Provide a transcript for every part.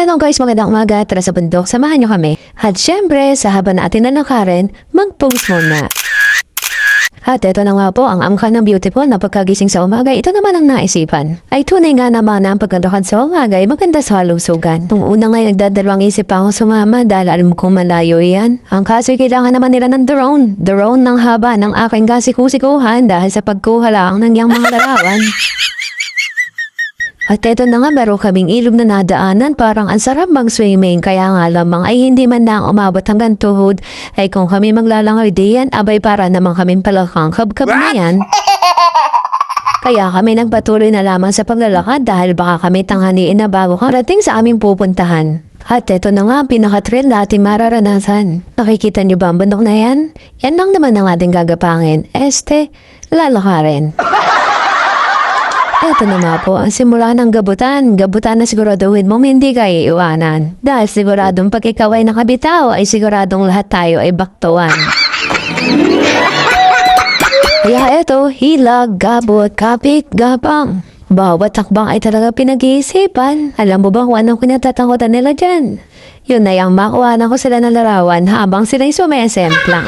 Hello guys, magandang umaga. Tara sa bundok, samahan nyo kami. At syempre, sa haba natin na nakarin, mag-post muna. At ito na nga po ang angka ng beautiful na pagkagising sa umaga. Ito naman ang naisipan. Ay tunay nga naman na ang pagkandakan sa umaga ay maganda sa halusugan. Nung una nga nagdadalawang isip pa ako sumama dahil alam kong malayo yan. Ang kaso kailangan naman nila ng drone. Drone ng haba ng aking kasikusikuhan dahil sa pagkuha lang ng iyang mga larawan. At eto na nga, meron kaming ilog na nadaanan, parang ang sarap mag-swimming, kaya nga lamang ay hindi man lang umabot hanggang tuhod, ay kung kami maglalangoy diyan, abay para naman kaming palakang kabkab na yan. Kaya kami nagpatuloy na lamang sa paglalakad dahil baka kami tanghaliin na bago karating sa aming pupuntahan. At eto na nga, pinaka-thrill na ating mararanasan. Nakikita niyo ba ang bundok na yan? Yan lang naman ang ating gagapangin. Lalakarin. Ito na nga po ang simula ng gabutan. Gabutan na siguraduhin mong hindi ka iiwanan. Dahil siguradong pag ikaw ay nakabitaw, ay siguradong lahat tayo ay baktuan. Kaya ito, hilag, gabot, kapit, gapang. Bawat takbang ay talaga pinag-iisipan. Alam mo ba kung anong kinatatakutan nila dyan? Yun na yung makuhanan ko sila ng larawan habang sila'y sumesemplang.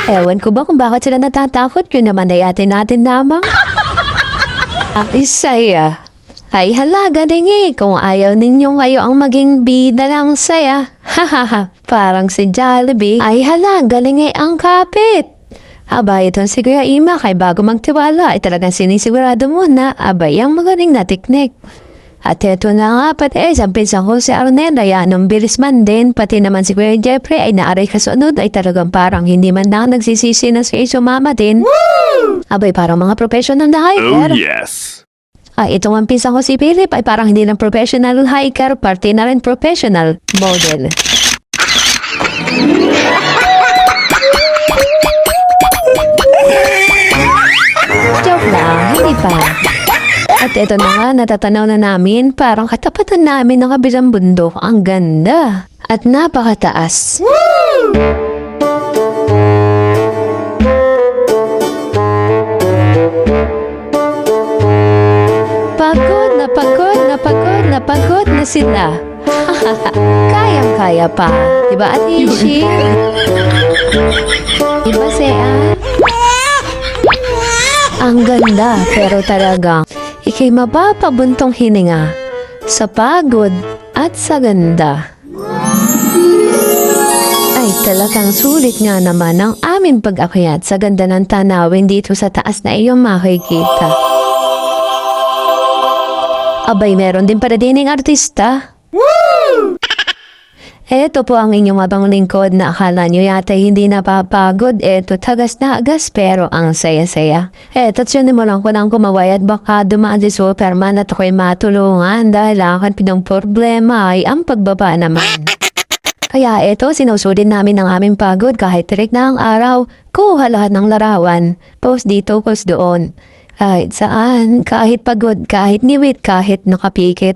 Ewan ko ba kung bakit sila natatakot? Yun naman ay atin natin lamang. Isaya. Ay halaga din kung ayaw ninyo kayo ang maging bida lang saya. Hahaha, parang si Jollibee. Ay halaga din ang kapit. Abay, itong si Kuya Ima kay bago magtiwala ay talagang sinisigurado mo na abay ang magaling na teknik. At eto na nga pati sa pinsan ko si Arnel ay anong bilis man din, pati naman si Kuya Jeffrey ay naaray kasunod ay talagang parang hindi man lang nagsisisi na si sumama din. Woo! Abay parang mga professional na hiker. Oh yes! Ay itong ang pinsan ko si Philip ay parang hindi lang professional hiker, parte na rin professional model. Joke lang, hindi pa. At ito na nga, natatanaw na namin, parang katapatan namin ng kabilang bundok. Ang ganda. At napakataas. Woo! Pagod na sila. Kayang-kaya pa. Diba, Ate Ishi? Diba, Sea? Ang ganda, pero talagang ikay mapapabuntong hininga sa pagod at sa ganda. Ay talagang sulit nga naman ang aming pag-akyat sa ganda ng tanawin dito sa taas na iyong makikita. Abay, meron din para dining artista. Woo! Eto po ang inyong abang lingkod na akala nyo yata hindi napapagod. Eto, tagas na agas pero ang saya-saya. Eto, sinimulan ko lang kumaway at baka dumaan si Superman at ako'y matulungan dahil akan pinang problema ay ang pagbaba naman. Kaya eto, sinusudin namin ang aming pagod kahit tirik na ang araw. Kuha lahat ng larawan. Post dito, post doon. Kahit saan, kahit pagod, kahit niwit, kahit nakapikit.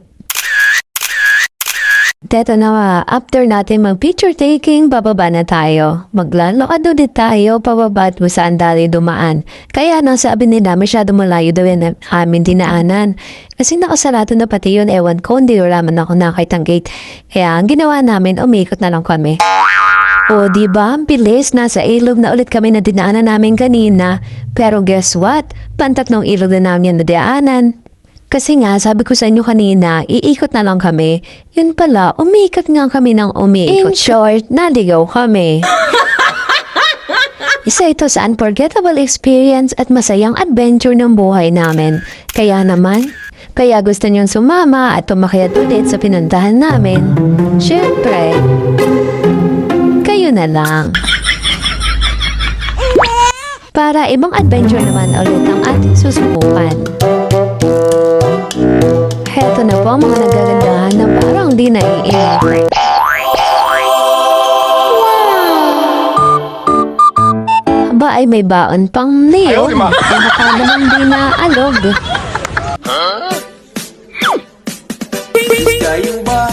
Teto na, after natin mag-picture taking, bababa na tayo. Maglalakad ulit tayo, pababa at saan dali dumaan. Kaya nang sabi nila, masyado malayo daw yan aming dinaanan. Kasi nakasarado na pati yun, ewan ko, hindi raman ako nakitang gate. Kaya ang ginawa namin, umikot na lang kami. O diba, ang bilis, nasa ilog na ulit kami na dinaanan namin kanina. Pero guess what? Pantatlong ilog na namin yan na dinaanan. Kasi nga, sabi ko sa inyo kanina, iikot na lang kami. Yun pala, umiikot nga kami ng umiikot. In short, naligaw kami. Isa ito sa unforgettable experience at masayang adventure ng buhay namin. Kaya naman, kaya gusto niyong sumama at tumakyat ulit sa pinuntahan namin. Siyempre, kayo na lang. Para ibang adventure naman ulit ang ating susubukan. Heto na po ang mga nagagandahan na parang di naiiyak. Wow! Ba ay may baon pang niyog. Baka naman di na alog. Kayo ba?